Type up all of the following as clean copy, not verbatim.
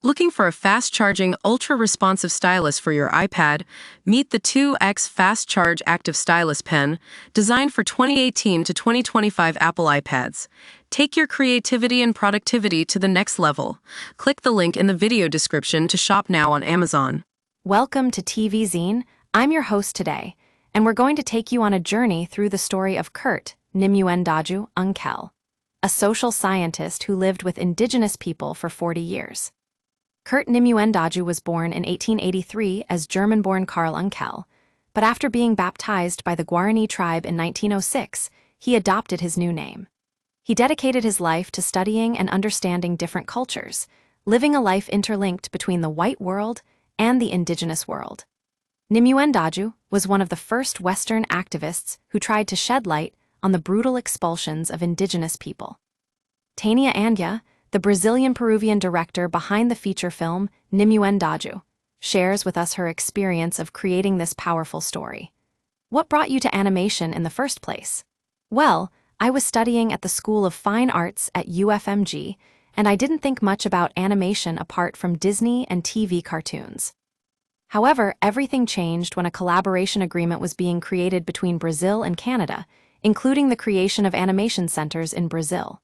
Looking for a fast-charging, ultra-responsive stylus for your iPad? Meet the 2X Fast Charge Active Stylus Pen, designed for 2018 to 2025 Apple iPads. Take your creativity and productivity to the next level. Click the link in the video description to shop now on Amazon. Welcome to TVZine. I'm your host today, and we're going to take you on a journey through the story of Curt Nimuendajú Unckel, a social scientist who lived with indigenous people for 40 years. Curt Nimuendajú was born in 1883 as German-born Karl Unckel, but after being baptized by the Guarani tribe in 1906, he adopted his new name. He dedicated his life to studying and understanding different cultures, living a life interlinked between the white world and the indigenous world. Nimuendajú was one of the first Western activists who tried to shed light on the brutal expulsions of indigenous people. Tania Anaya, the Brazilian-Peruvian director behind the feature film Nimuendajú, shares with us her experience of creating this powerful story. What brought you to animation in the first place? Well, I was studying at the School of Fine Arts at UFMG, and I didn't think much about animation apart from Disney and TV cartoons. However, everything changed when a collaboration agreement was being created between Brazil and Canada, including the creation of animation centers in Brazil.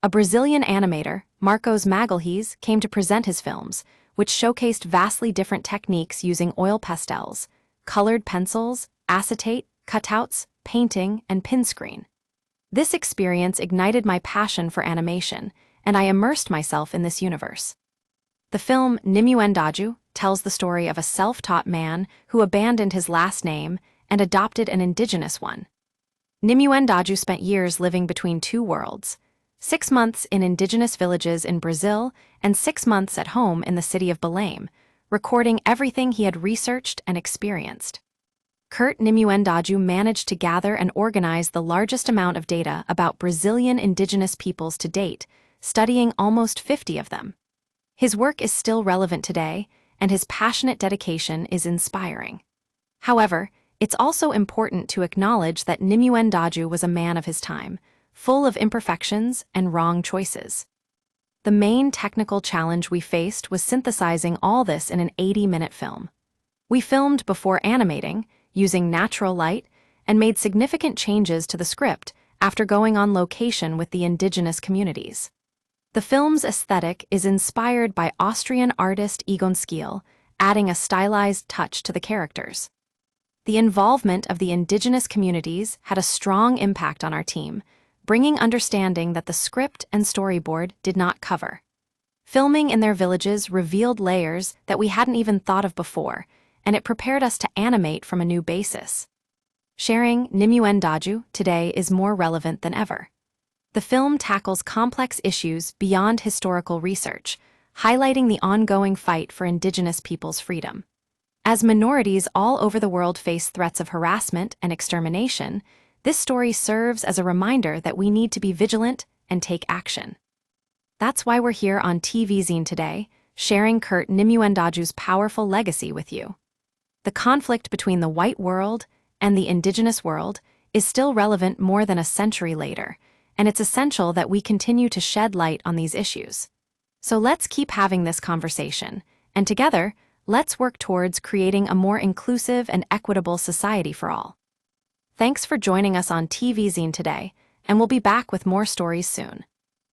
A Brazilian animator, Marcos Magalhães, came to present his films, which showcased vastly different techniques using oil pastels, colored pencils, acetate, cutouts, painting, and pin screen. This experience ignited my passion for animation, and I immersed myself in this universe. The film Nimuendajú tells the story of a self-taught man who abandoned his last name and adopted an indigenous one. Nimuendajú spent years living between two worlds, 6 months in indigenous villages in Brazil and 6 months at home in the city of Belém, recording everything he had researched and experienced. Curt Nimuendajú managed to gather and organize the largest amount of data about Brazilian indigenous peoples to date, studying almost 50 of them. His work is still relevant today, and his passionate dedication is inspiring. However, it's also important to acknowledge that Nimuendajú was a man of his time, full of imperfections and wrong choices. The main technical challenge we faced was synthesizing all this in an 80-minute film. We filmed before animating, using natural light, and made significant changes to the script after going on location with the indigenous communities. The film's aesthetic is inspired by Austrian artist Egon Schiele, adding a stylized touch to the characters. The involvement of the indigenous communities had a strong impact on our team, bringing understanding that the script and storyboard did not cover. Filming in their villages revealed layers that we hadn't even thought of before, and it prepared us to animate from a new basis. Sharing Nimuendajú today is more relevant than ever. The film tackles complex issues beyond historical research, highlighting the ongoing fight for indigenous peoples' freedom. As minorities all over the world face threats of harassment and extermination, this story serves as a reminder that we need to be vigilant and take action. That's why we're here on TVZine today, sharing Curt Nimuendaju's powerful legacy with you. The conflict between the white world and the indigenous world is still relevant more than a century later, and it's essential that we continue to shed light on these issues. So let's keep having this conversation, and together, let's work towards creating a more inclusive and equitable society for all. Thanks for joining us on TVZine today, and we'll be back with more stories soon.